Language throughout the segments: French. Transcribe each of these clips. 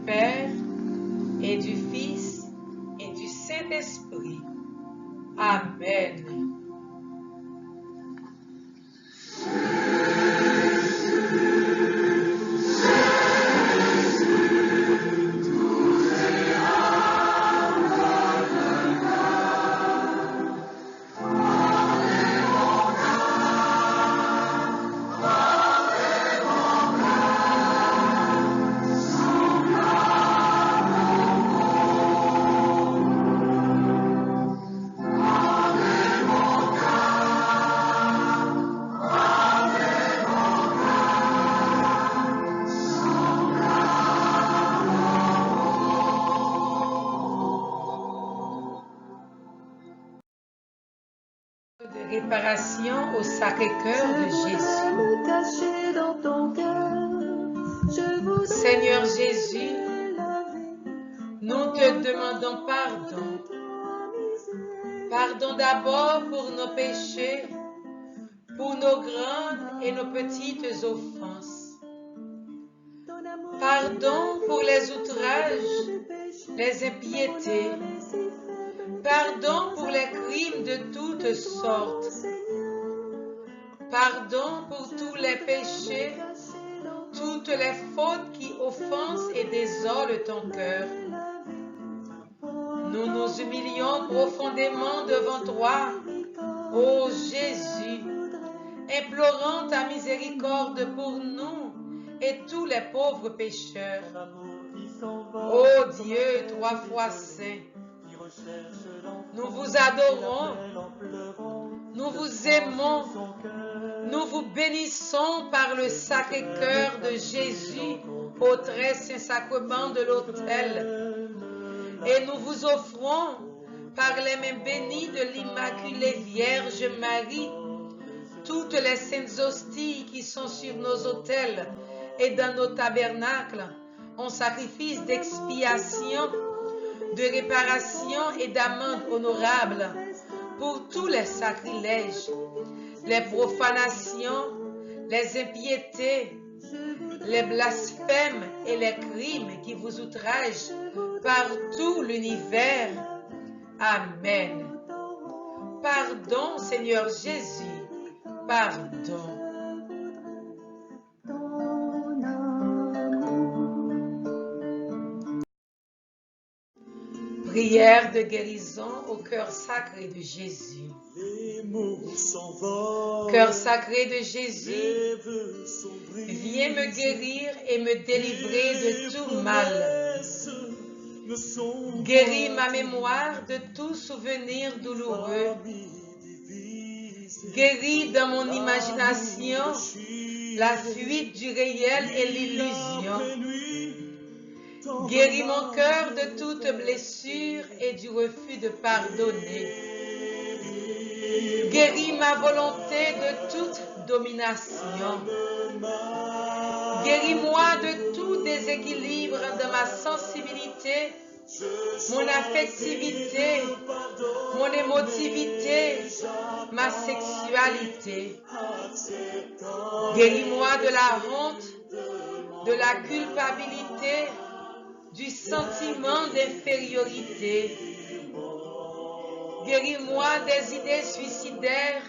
Père et du Fils et du Saint-Esprit. Amen. Réparation au Sacré-Cœur de Jésus. Seigneur Jésus, nous te demandons pardon. Pardon d'abord pour nos péchés, pour nos grandes et nos petites offenses. Pardon pour les outrages, les impiétés. Pardon pour les crimes de toutes sortes. Pardon pour tous les péchés, toutes les fautes qui offensent et désolent ton cœur. Nous nous humilions profondément devant toi, ô Jésus, implorant ta miséricorde pour nous et tous les pauvres pécheurs. Ô Dieu, trois fois saint, nous vous adorons, nous vous aimons, nous vous bénissons par le Sacré-Cœur de Jésus au très saint sacrement de l'autel. Et nous vous offrons, par les mains bénies de l'Immaculée Vierge Marie, toutes les saintes hosties qui sont sur nos autels et dans nos tabernacles, en sacrifice d'expiation, de réparation et d'amende honorable pour tous les sacrilèges, les profanations, les impiétés, les blasphèmes et les crimes qui vous outragent par tout l'univers. Amen. Pardon, Seigneur Jésus, pardon. Prière de guérison au cœur sacré de Jésus. Cœur sacré de Jésus, viens me guérir et me délivrer de tout mal. Guéris ma mémoire de tout souvenir douloureux. Guéris dans mon imagination la fuite du réel et l'illusion. Guéris mon cœur de toute blessure et du refus de pardonner. Guéris ma volonté de toute domination. Guéris-moi de tout déséquilibre de ma sensibilité, mon affectivité, mon émotivité, ma sexualité. Guéris-moi de la honte, de la culpabilité, du sentiment d'infériorité. Guéris-moi des idées suicidaires,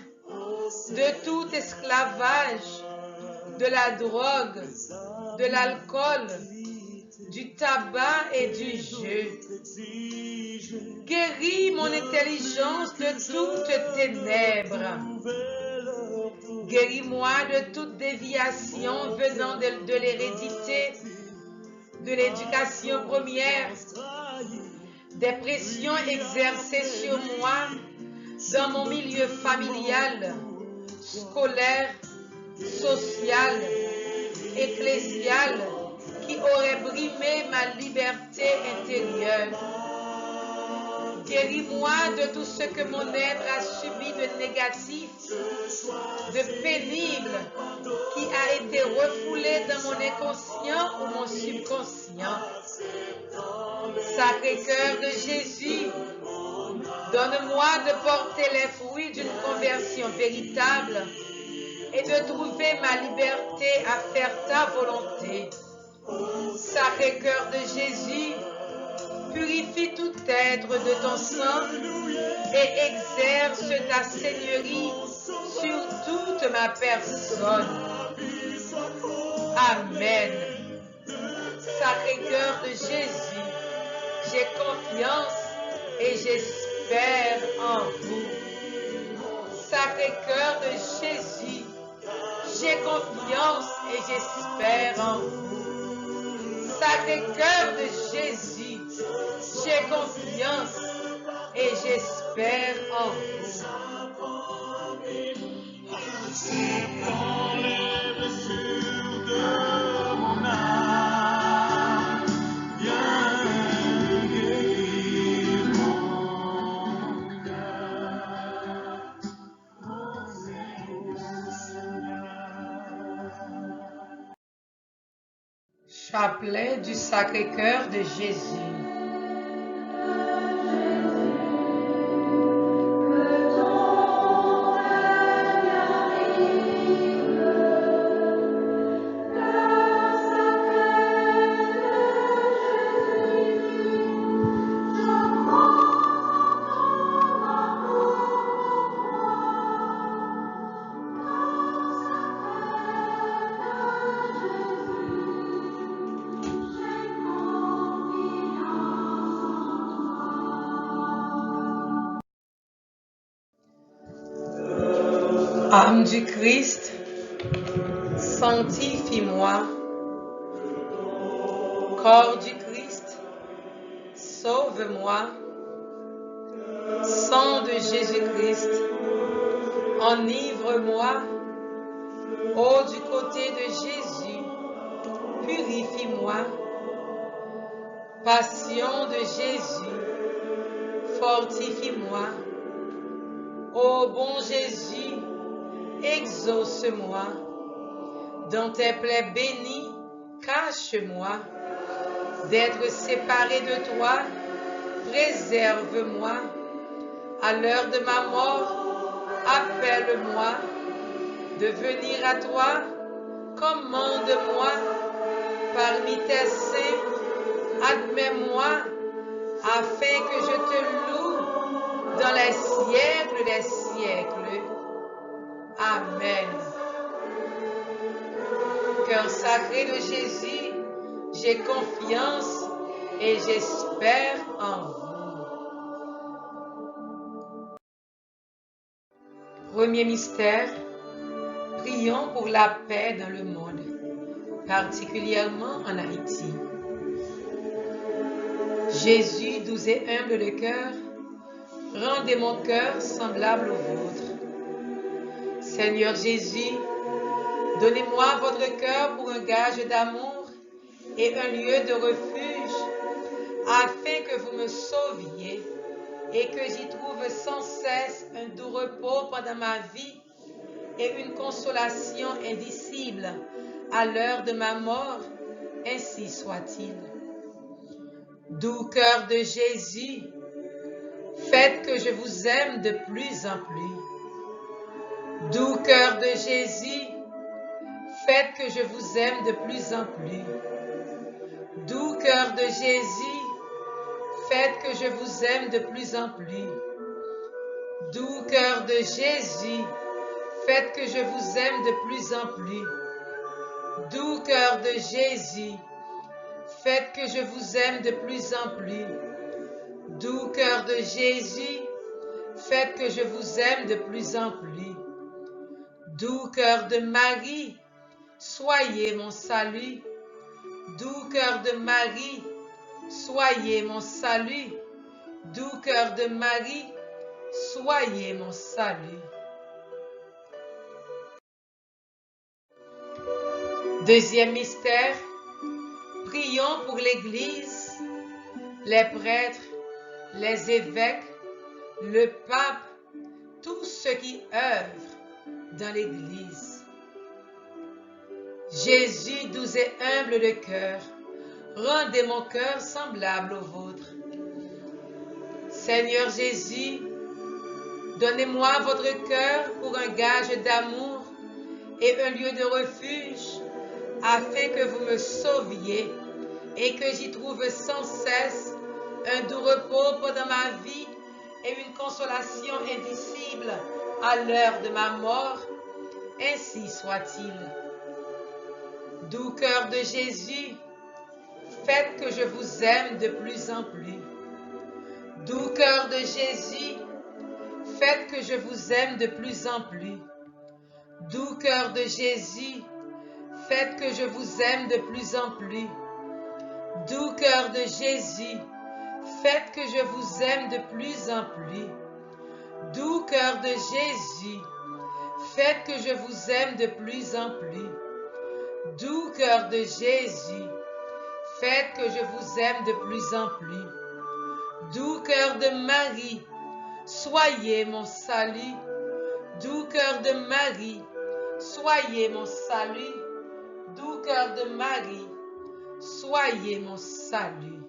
de tout esclavage, de la drogue, de l'alcool, du tabac et du jeu. Guéris mon intelligence de toutes ténèbres. Guéris-moi de toute déviation venant de l'hérédité, de l'éducation première, des pressions exercées sur moi dans mon milieu familial, scolaire, social, ecclésial, qui aurait brimé ma liberté intérieure. Guéris-moi de tout ce que mon être a subi de négatif, de pénible, qui a été refoulé dans mon inconscient ou mon subconscient. Sacré-Cœur de Jésus, donne-moi de porter les fruits d'une conversion véritable et de trouver ma liberté à faire ta volonté. Sacré-Cœur de Jésus, purifie tout être de ton sang et exerce ta seigneurie sur toute ma personne. Amen. Sacré-Cœur de Jésus, j'ai confiance et j'espère en vous. Sacré-Cœur de Jésus, j'ai confiance et j'espère en vous. Sacré-Cœur de Jésus, j'ai confiance et j'espère en vous. Chapelet du Sacré-Cœur de Jésus. Âme du Christ, sanctifie-moi. Corps du Christ, sauve-moi. Sang de Jésus-Christ, enivre-moi. Ô du côté de Jésus, purifie-moi. Passion de Jésus, fortifie-moi. Ô bon Jésus, exauce-moi. Dans tes plaies bénies, cache-moi. D'être séparé de toi, préserve-moi. À l'heure de ma mort, appelle-moi. De venir à toi, commande-moi. Parmi tes saints, admets-moi, afin que je te loue dans les siècles des siècles. Amen. Cœur sacré de Jésus, j'ai confiance et j'espère en vous. Premier mystère, prions pour la paix dans le monde, particulièrement en Haïti. Jésus, doux et humble de cœur, rendez mon cœur semblable au vôtre. Seigneur Jésus, donnez-moi votre cœur pour un gage d'amour et un lieu de refuge, afin que vous me sauviez et que j'y trouve sans cesse un doux repos pendant ma vie et une consolation indicible à l'heure de ma mort, ainsi soit-il. Doux cœur de Jésus, faites que je vous aime de plus en plus. Doux cœur de Jésus, faites que je vous aime de plus en plus. Doux cœur de Jésus, faites que je vous aime de plus en plus. Doux cœur de Jésus, faites que je vous aime de plus en plus. Doux cœur de Jésus, faites que je vous aime de plus en plus. Doux cœur de Jésus, faites que je vous aime de plus en plus. Doux cœur de Marie, soyez mon salut. Doux cœur de Marie, soyez mon salut. Doux cœur de Marie, soyez mon salut. Deuxième mystère, prions pour l'Église, les prêtres, les évêques, le pape, tous ceux qui œuvrent dans l'Église. Jésus, doux et humble de cœur, rendez mon cœur semblable au vôtre. Seigneur Jésus, donnez-moi votre cœur pour un gage d'amour et un lieu de refuge, afin que vous me sauviez et que j'y trouve sans cesse un doux repos pendant ma vie et une consolation indicible à l'heure de ma mort. Ainsi soit-il. Doux cœur de Jésus, faites que je vous aime de plus en plus. Doux cœur de Jésus, faites que je vous aime de plus en plus. Doux cœur de Jésus, faites que je vous aime de plus en plus. Doux cœur de Jésus, faites que je vous aime de plus en plus. Doux cœur de Jésus, faites que je vous aime de plus en plus. Doux cœur de Jésus, faites que je vous aime de plus en plus. Doux cœur de Marie, soyez mon salut. Doux cœur de Marie, soyez mon salut. Doux cœur de Marie, soyez mon salut.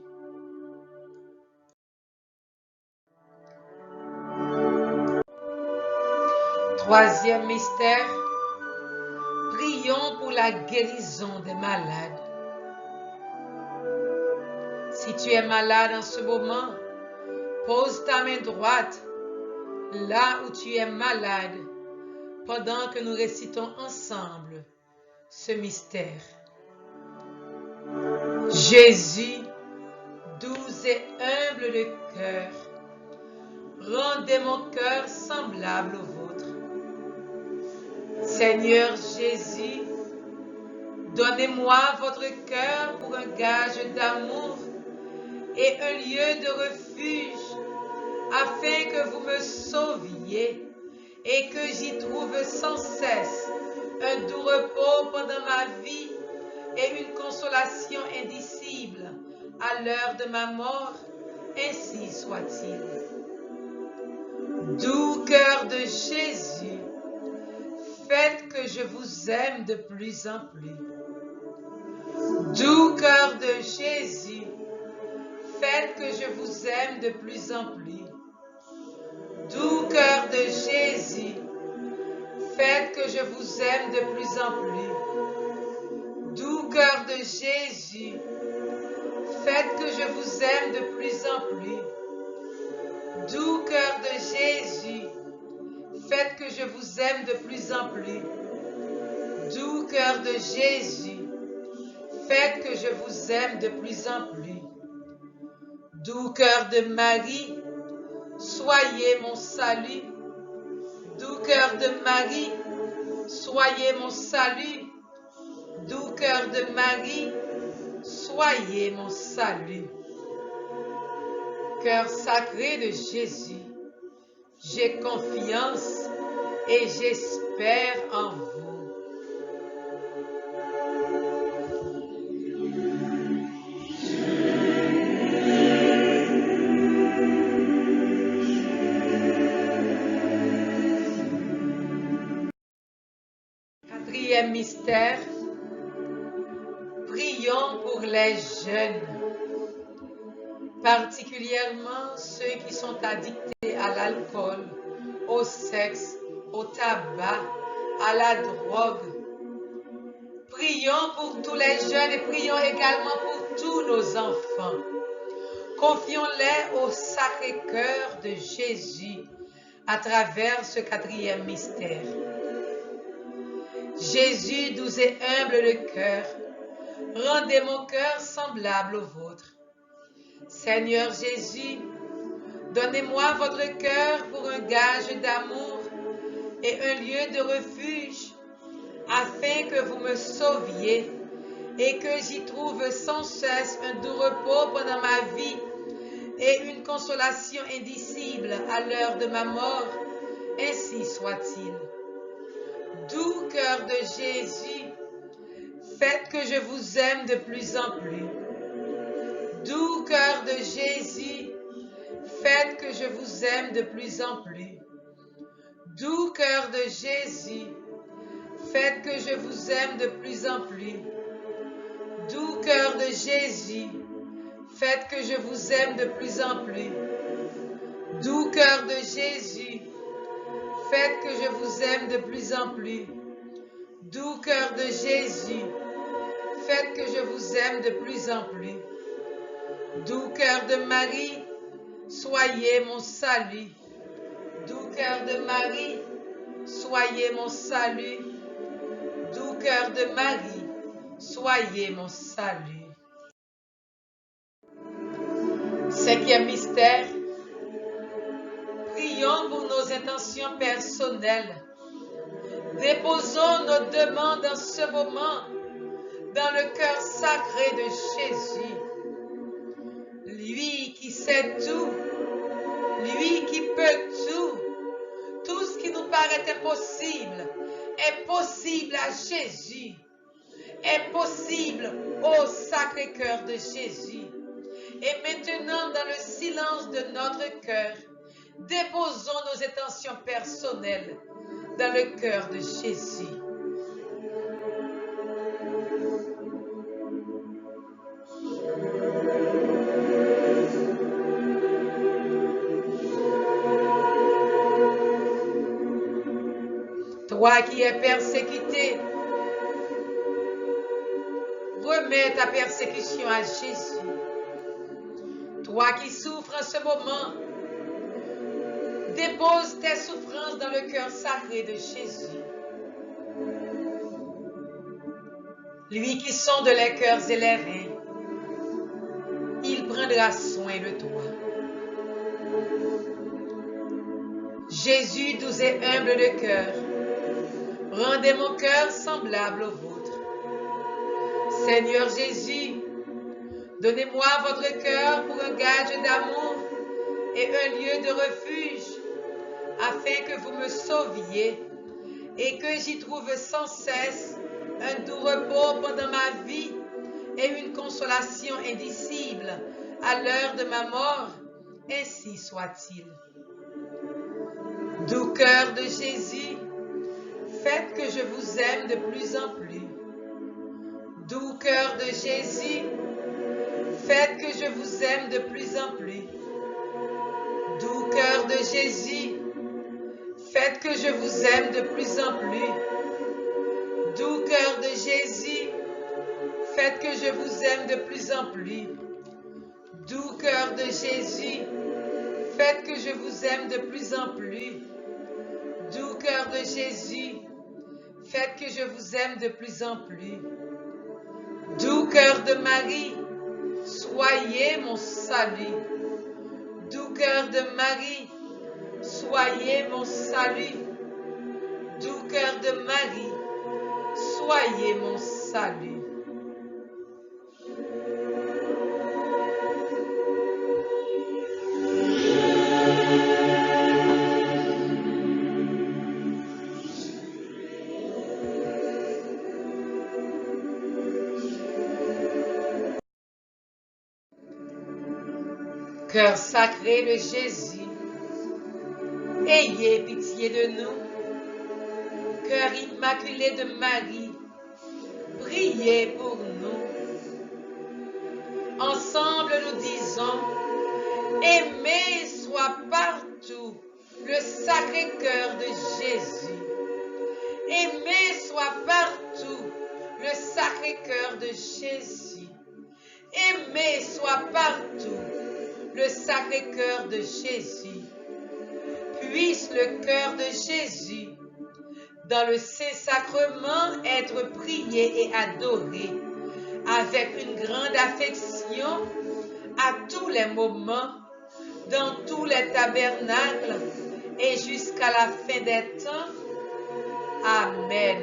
Troisième mystère, prions pour la guérison des malades. Si tu es malade en ce moment, pose ta main droite là où tu es malade pendant que nous récitons ensemble ce mystère. Jésus, doux et humble de cœur, rendez mon cœur semblable au vôtre. Seigneur Jésus, donnez-moi votre cœur pour un gage d'amour et un lieu de refuge, afin que vous me sauviez et que j'y trouve sans cesse un doux repos pendant ma vie et une consolation indicible à l'heure de ma mort. Ainsi soit-il. Doux cœur de Jésus, faites que je vous aime de plus en plus. Doux cœur de Jésus, faites que je vous aime de plus en plus. Doux cœur de Jésus, faites que je vous aime de plus en plus. Doux cœur de Jésus, faites que je vous aime de plus en plus. Doux cœur de Jésus, faites que je vous aime de plus en plus. Doux cœur de Jésus, faites que je vous aime de plus en plus. Doux cœur de Marie, soyez mon salut. Doux cœur de Marie, soyez mon salut. Doux cœur de Marie, soyez mon salut. Cœur sacré de Jésus, j'ai confiance et j'espère en vous. Quatrième mystère, prions pour les jeunes, particulièrement ceux qui sont addictés à l'alcool, au sexe, au tabac, à la drogue. Prions pour tous les jeunes et prions également pour tous nos enfants. Confions-les au Sacré-Cœur de Jésus à travers ce quatrième mystère. Jésus, doux et humble de cœur, rendez mon cœur semblable au vôtre. Seigneur Jésus, donnez-moi votre cœur pour un gage d'amour et un lieu de refuge, afin que vous me sauviez et que j'y trouve sans cesse un doux repos pendant ma vie et une consolation indicible à l'heure de ma mort. Ainsi soit-il. Doux cœur de Jésus, faites que je vous aime de plus en plus. Doux cœur de Jésus, faites que je vous aime de plus en plus. Doux cœur de Jésus, faites que je vous aime de plus en plus. Doux cœur de Jésus, faites que je vous aime de plus en plus. Doux cœur de Jésus, faites que je vous aime de plus en plus. Doux cœur de Jésus, faites que je vous aime de plus en plus. Doux cœur de Marie, soyez mon salut. Doux cœur de Marie, soyez mon salut. Doux cœur de Marie, soyez mon salut. Cinquième mystère, prions pour nos intentions personnelles. Déposons nos demandes en ce moment dans le cœur sacré de Jésus. Lui qui sait tout, lui qui peut tout ce qui nous paraît impossible est possible à Jésus, est possible au Sacré-Cœur de Jésus. Et maintenant, dans le silence de notre cœur, déposons nos intentions personnelles dans le cœur de Jésus. Toi qui es persécuté, remets ta persécution à Jésus. Toi qui souffres en ce moment, dépose tes souffrances dans le cœur sacré de Jésus. Lui qui sonde les cœurs et les reins, il prendra soin de toi. Jésus, doux et humble de cœur, rendez mon cœur semblable au vôtre. Seigneur Jésus, donnez-moi votre cœur pour un gage d'amour et un lieu de refuge, afin que vous me sauviez et que j'y trouve sans cesse un doux repos pendant ma vie et une consolation indicible à l'heure de ma mort, ainsi soit-il. Doux cœur de Jésus, faites que je vous aime de plus en plus. Doux cœur de Jésus, faites que je vous aime de plus en plus. Doux cœur de Jésus, faites que je vous aime de plus en plus. Doux cœur de Jésus, faites que je vous aime de plus en plus. Doux cœur de Jésus, faites que je vous aime de plus en plus. Doux cœur de Jésus, faites que je vous aime de plus en plus. Doux cœur de Marie, soyez mon salut. Doux cœur de Marie, soyez mon salut. Doux cœur de Marie, soyez mon salut. Cœur sacré de Jésus, ayez pitié de nous. Cœur immaculé de Marie, priez pour nous. Ensemble nous disons, aimé soit partout le Sacré-Cœur de Jésus. Aimé soit partout le Sacré-Cœur de Jésus. Aimé soit partout le Sacré-Cœur de Jésus. Puisse le cœur de Jésus, dans le Saint-Sacrement, être prié et adoré avec une grande affection à tous les moments, dans tous les tabernacles et jusqu'à la fin des temps. Amen.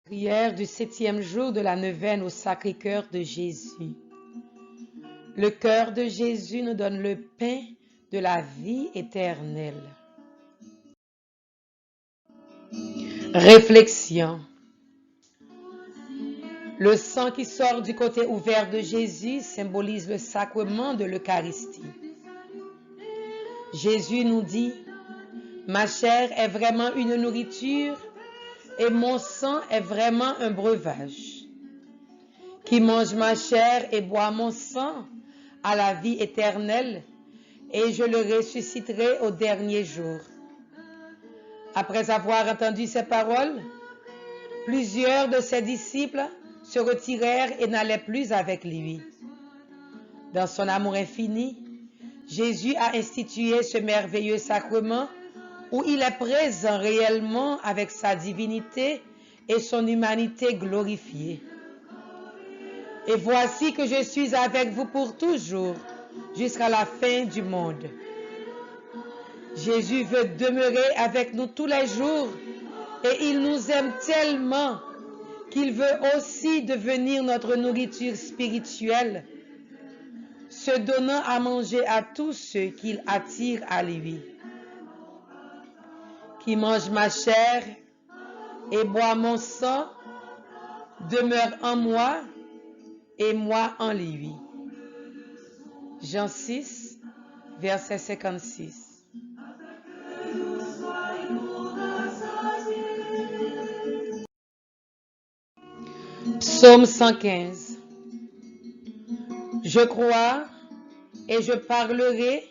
Prière du 7e jour de la neuvaine au Sacré-Cœur de Jésus. Le cœur de Jésus nous donne le pain de la vie éternelle. Réflexion. Le sang qui sort du côté ouvert de Jésus symbolise le sacrement de l'Eucharistie. Jésus nous dit, ma chair est vraiment une nourriture et mon sang est vraiment un breuvage. Qui mange ma chair et boit mon sang a la vie éternelle et je le ressusciterai au dernier jour. Après avoir entendu ces paroles, plusieurs de ses disciples se retirèrent et n'allaient plus avec lui. Dans son amour infini, Jésus a institué ce merveilleux sacrement où il est présent réellement avec sa divinité et son humanité glorifiée. Et voici que je suis avec vous pour toujours, jusqu'à la fin du monde. Jésus veut demeurer avec nous tous les jours et il nous aime tellement qu'il veut aussi devenir notre nourriture spirituelle, se donnant à manger à tous ceux qu'il attire à lui. Qui mange ma chair et boit mon sang demeure en moi et moi en lui. Jean 6, verset 56. Psaume 115. Je crois et je parlerai,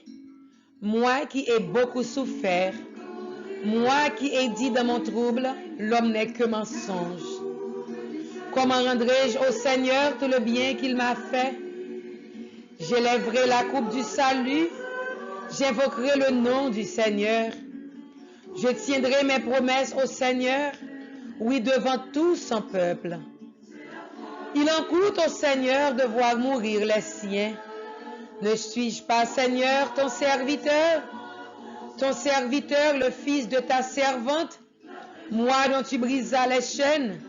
moi qui ai beaucoup souffert, moi qui ai dit dans mon trouble, l'homme n'est que mensonge. Comment rendrai-je au Seigneur tout le bien qu'il m'a fait? J'élèverai la coupe du salut, j'invoquerai le nom du Seigneur. Je tiendrai mes promesses au Seigneur, oui, devant tout son peuple. Il en coûte au Seigneur de voir mourir les siens. Ne suis-je pas, Seigneur, ton serviteur, le fils de ta servante, moi dont tu brisas les chaînes?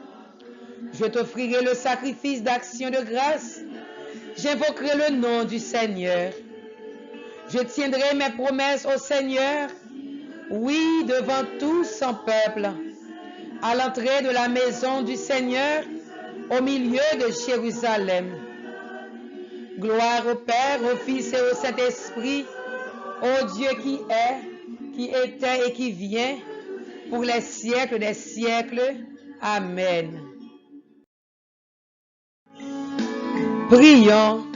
Je t'offrirai le sacrifice d'action de grâce. J'invoquerai le nom du Seigneur. Je tiendrai mes promesses au Seigneur, oui, devant tout son peuple, à l'entrée de la maison du Seigneur, au milieu de Jérusalem. Gloire au Père, au Fils et au Saint-Esprit, au Dieu qui est, qui était et qui vient, pour les siècles des siècles. Amen. Prions.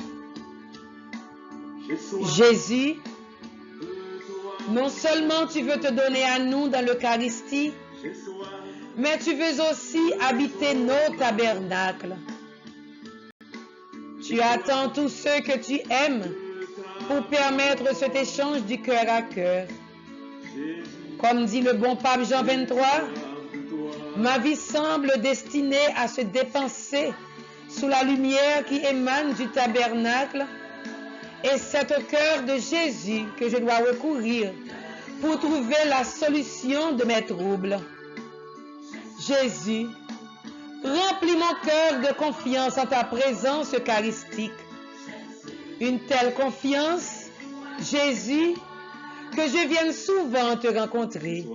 Jésus, non seulement tu veux te donner à nous dans l'Eucharistie, mais tu veux aussi habiter nos tabernacles. Tu attends tous ceux que tu aimes pour permettre cet échange du cœur à cœur. Comme dit le bon pape Jean 23, ma vie semble destinée à se dépenser sous la lumière qui émane du tabernacle, et c'est au cœur de Jésus que je dois recourir pour trouver la solution de mes troubles. Jésus, remplis mon cœur de confiance en ta présence eucharistique. Une telle confiance, Jésus, que je vienne souvent te rencontrer.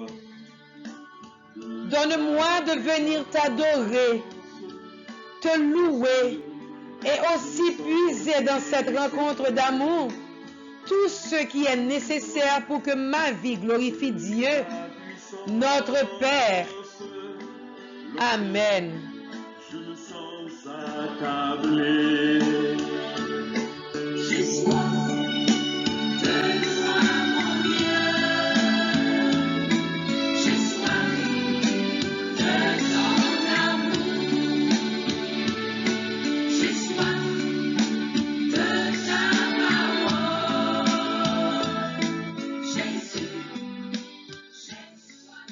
Donne-moi de venir t'adorer, te louer et aussi puiser dans cette rencontre d'amour tout ce qui est nécessaire pour que ma vie glorifie Dieu, notre Père. Amen. Je me sens accablé. J'ai soif de toi, mon Dieu. J'ai soif de ton amour. J'ai soif de ta parole. Jésus, j'ai soif.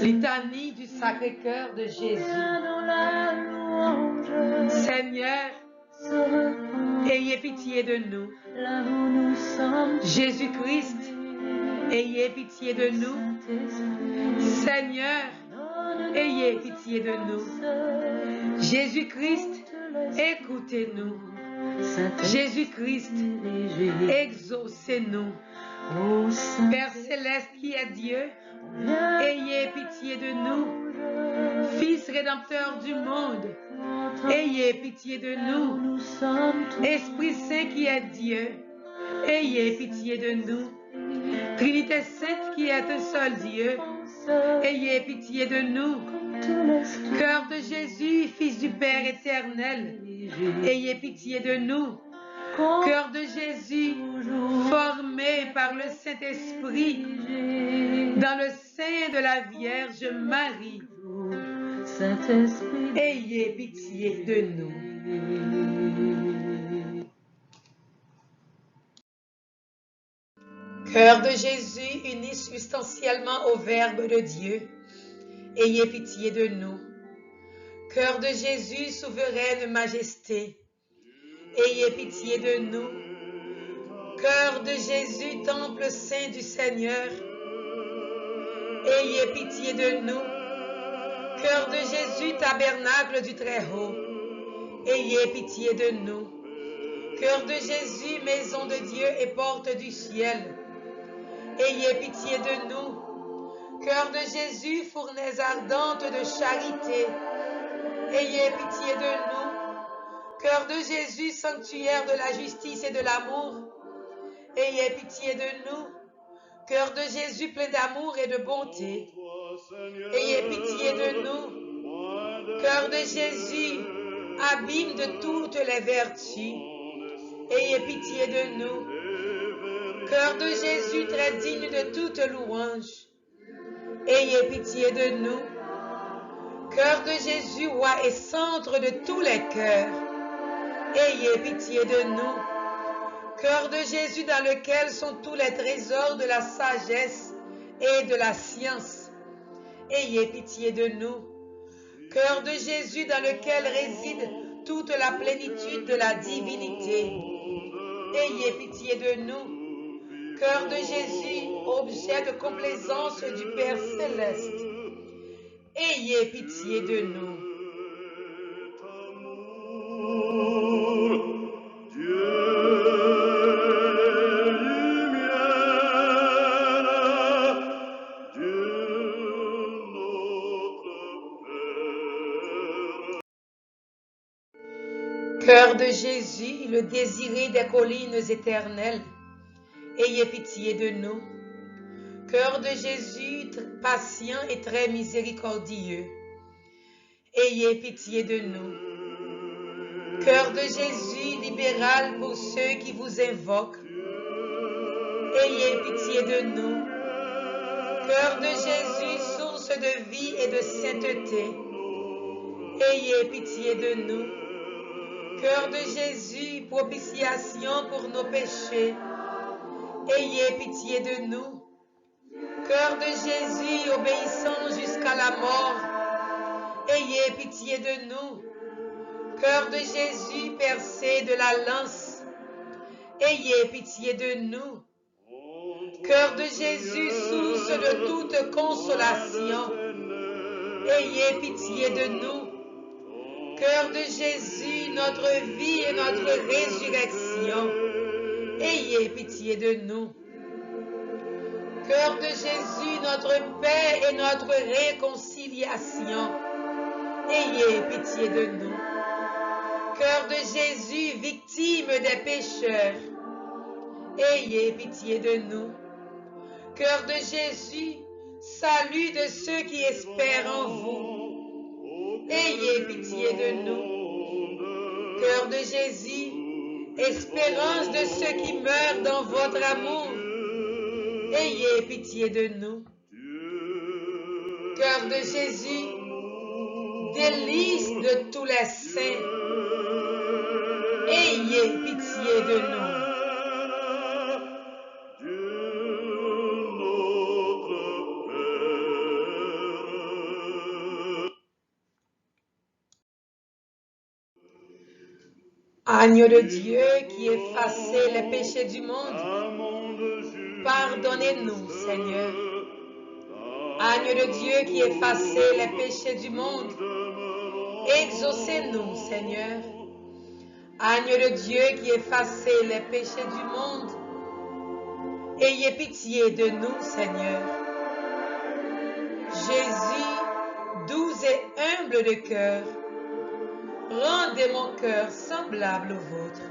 Litanie du Sacré-Cœur de Jésus. Seigneur, ayez pitié de nous. Jésus-Christ, ayez pitié de nous. Seigneur, ayez pitié de nous. Jésus-Christ, écoutez-nous. Jésus-Christ, exaucez-nous. Père céleste qui est Dieu, ayez pitié de nous. Fils rédempteur du monde, ayez pitié de nous. Esprit Saint qui est Dieu, ayez pitié de nous. Trinité Sainte qui est un seul Dieu, ayez pitié de nous. Cœur de Jésus, Fils du Père éternel, ayez pitié de nous. Cœur de Jésus, formé par le Saint-Esprit, dans le sein de la Vierge Marie, ayez pitié de nous. Cœur de Jésus, uni substantiellement au Verbe de Dieu, ayez pitié de nous. Cœur de Jésus, souveraine majesté, ayez pitié de nous. Cœur de Jésus, temple saint du Seigneur, ayez pitié de nous. Cœur de Jésus, tabernacle du Très-Haut, ayez pitié de nous. Cœur de Jésus, maison de Dieu et porte du ciel, ayez pitié de nous. Cœur de Jésus, fournaise ardente de charité, ayez pitié de nous. Cœur de Jésus, sanctuaire de la justice et de l'amour, ayez pitié de nous. Cœur de Jésus, plein d'amour et de bonté, ayez pitié de nous. Cœur de Jésus, abîme de toutes les vertus, ayez pitié de nous. Cœur de Jésus, très digne de toute louange, ayez pitié de nous. Cœur de Jésus, roi et centre de tous les cœurs, ayez pitié de nous. Cœur de Jésus dans lequel sont tous les trésors de la sagesse et de la science, ayez pitié de nous. Cœur de Jésus dans lequel réside toute la plénitude de la divinité, ayez pitié de nous. Cœur de Jésus, objet de complaisance du Père céleste, ayez pitié de nous. Cœur de Jésus, le désiré des collines éternelles, ayez pitié de nous. Cœur de Jésus, patient et très miséricordieux, ayez pitié de nous. Cœur de Jésus, libéral pour ceux qui vous invoquent, ayez pitié de nous. Cœur de Jésus, source de vie et de sainteté, ayez pitié de nous. Cœur de Jésus, propitiation pour nos péchés, ayez pitié de nous. Cœur de Jésus, obéissant jusqu'à la mort, ayez pitié de nous. Cœur de Jésus, percé de la lance, ayez pitié de nous. Cœur de Jésus, source de toute consolation, ayez pitié de nous. Cœur de Jésus, notre vie et notre résurrection, ayez pitié de nous. Cœur de Jésus, notre paix et notre réconciliation, ayez pitié de nous. Cœur de Jésus, victime des pécheurs, ayez pitié de nous. Cœur de Jésus, salut de ceux qui espèrent en vous, ayez pitié de nous. Cœur de Jésus, espérance de ceux qui meurent dans votre amour, ayez pitié de nous. Cœur de Jésus, délice de tous les saints, ayez pitié de nous. Agneau de Dieu qui effacez les péchés du monde, pardonnez-nous, Seigneur. Agneau de Dieu qui effacez les péchés du monde, exaucez-nous, Seigneur. Agneau de Dieu qui effacez les péchés du monde, ayez pitié de nous, Seigneur. Jésus, doux et humble de cœur, rendez mon cœur semblable au vôtre.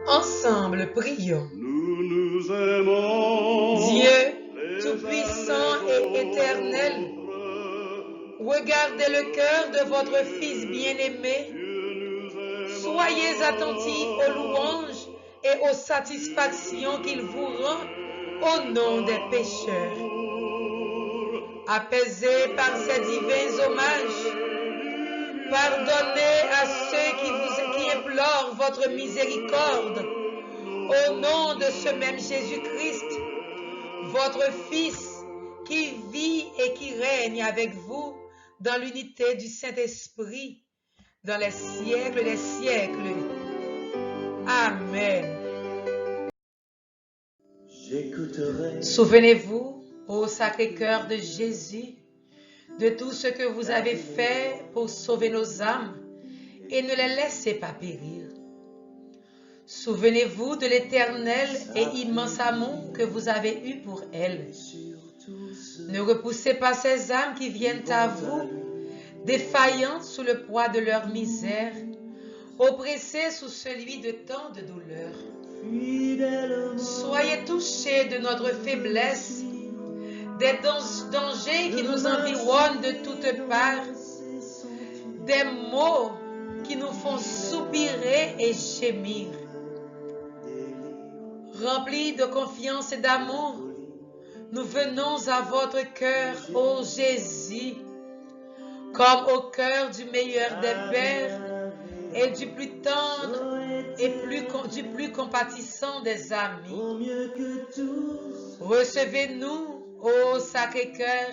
Ensemble, prions. Nous nous aimons. Dieu, tout-puissant et éternel, regardez le cœur de votre Fils bien-aimé. Soyez attentifs aux louanges et aux satisfactions qu'il vous rend au nom des pécheurs. Apaisés par ces divins hommages, pardonnez à ceux qui implorent votre miséricorde au nom de ce même Jésus-Christ, votre Fils qui vit et qui règne avec vous dans l'unité du Saint-Esprit, dans les siècles des siècles. Amen. Souvenez-vous, ô Sacré-Cœur de Jésus, de tout ce que vous avez fait pour sauver nos âmes et ne les laissez pas périr. Souvenez-vous de l'éternel et immense amour que vous avez eu pour elles. Ne repoussez pas ces âmes qui viennent à vous, défaillantes sous le poids de leur misère, oppressées sous celui de tant de douleurs. Soyez touchés de notre faiblesse, des dangers qui nous environnent de toutes parts, des maux qui nous font soupirer et gémir. Remplis de confiance et d'amour, nous venons à votre cœur, ô Jésus, comme au cœur du meilleur des pères et du plus tendre et du plus compatissant des amis. Recevez-nous, ô Sacré-Cœur,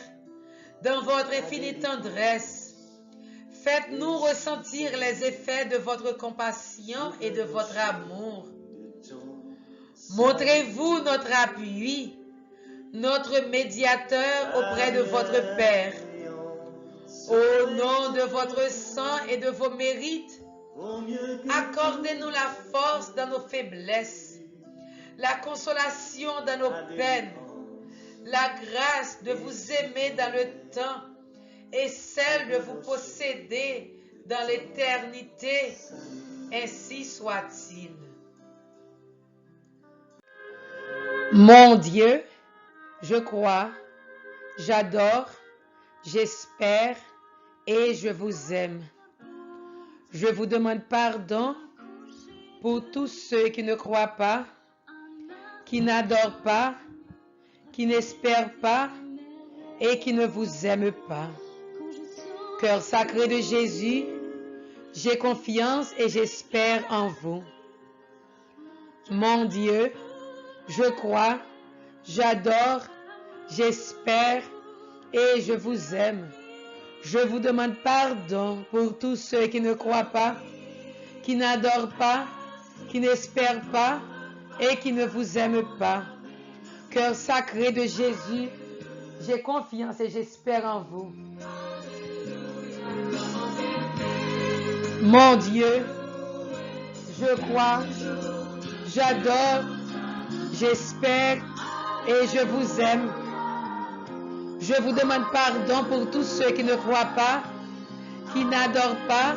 dans votre infinie tendresse. Faites-nous ressentir les effets de votre compassion et de votre amour. Montrez-vous notre appui, notre médiateur auprès de votre Père. Au nom de votre sang et de vos mérites, accordez-nous la force dans nos faiblesses, la consolation dans nos peines, la grâce de vous aimer dans le temps et celle de vous posséder dans l'éternité. Ainsi soit-il. Mon Dieu, je crois, j'adore, j'espère et je vous aime. Je vous demande pardon pour tous ceux qui ne croient pas, qui n'adorent pas, qui n'espèrent pas et qui ne vous aiment pas. Cœur sacré de Jésus, j'ai confiance et j'espère en vous. Mon Dieu, je crois, j'adore, j'espère et je vous aime. Je vous demande pardon pour tous ceux qui ne croient pas, qui n'adorent pas, qui n'espèrent pas et qui ne vous aiment pas. Cœur sacré de Jésus, j'ai confiance et j'espère en vous. Mon Dieu, je crois, j'adore, j'espère et je vous aime. Je vous demande pardon pour tous ceux qui ne croient pas, qui n'adorent pas,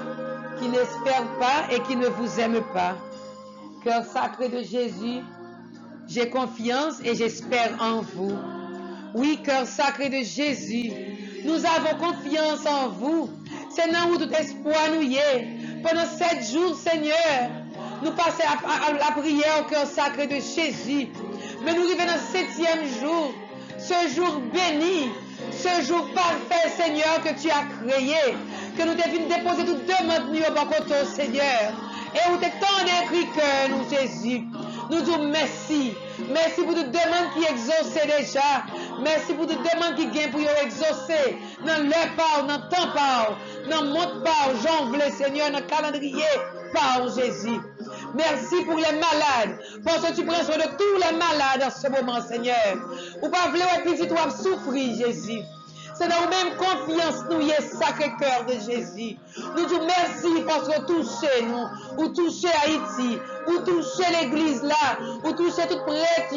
qui n'espèrent pas et qui ne vous aiment pas. Cœur sacré de Jésus, j'ai confiance et j'espère en vous. Oui, cœur sacré de Jésus, nous avons confiance en vous. C'est là où tout espoir nous y est. Pendant 7 jours, Seigneur, nous passons à la prière au cœur sacré de Jésus. Mais nous arrivons dans le 7e jour, ce jour béni, ce jour parfait, Seigneur, que tu as créé, que nous devons déposer toute demande nous au bas Seigneur. Et où t'es tant d'écrit que nous, Jésus. Nous disons merci. Merci pour toutes demandes qui exaucent déjà. Merci pour toutes demandes qui gagnent pour exaucer. Dans leur part, dans ton part, dans mon part, j'en veux, Seigneur, dans le calendrier, par Jésus. Merci pour les malades, parce que tu prends soin de tous les malades en ce moment, Seigneur. Ou pas vouloir et puis tu dois souffrir, Jésus. C'est dans même confiance, nous y est Sacré-Cœur de Jésus. Nous disons merci parce que touchez nous, ou touchez Haïti, ou touchez l'église là, ou touchez tout prêtre,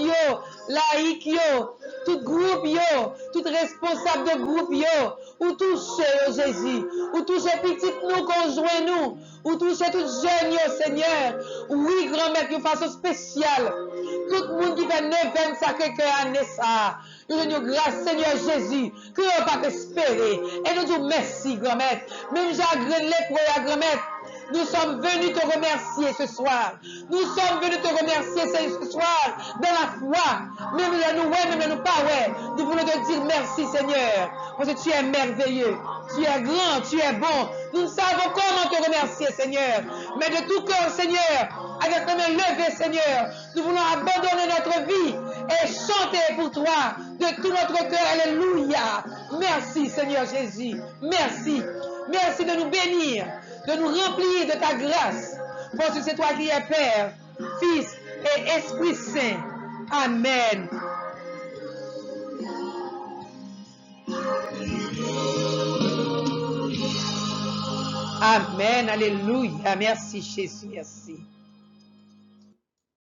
laïque, tout groupe yo, tout responsable de groupe yo, ou toucher yo Jésus, ou toucher petit nous conjoint nous, ou toucher tout jeune yo Seigneur, oui grand-mère de façon spéciale, tout le monde qui fait 9e Sacré-Cœur année ça, nous disons grâce Seigneur Jésus, que nous pas espérer, et nous disons merci grand-mère, même Jacques les pour grand-mère. Nous sommes venus te remercier ce soir. Nous sommes venus te remercier ce soir dans la foi. Même là nous ouais, même là nous pas ouais. Nous voulons te dire merci Seigneur. Parce que tu es merveilleux. Tu es grand, tu es bon. Nous ne savons comment te remercier Seigneur. Mais de tout cœur Seigneur, avec les mains levées Seigneur, nous voulons abandonner notre vie et chanter pour toi de tout notre cœur. Alléluia. Merci Seigneur Jésus. Merci. Merci de nous bénir, de nous remplir de ta grâce. Parce que c'est toi qui es Père, Fils et Esprit Saint. Amen. Amen. Alléluia. Merci Jésus. Merci.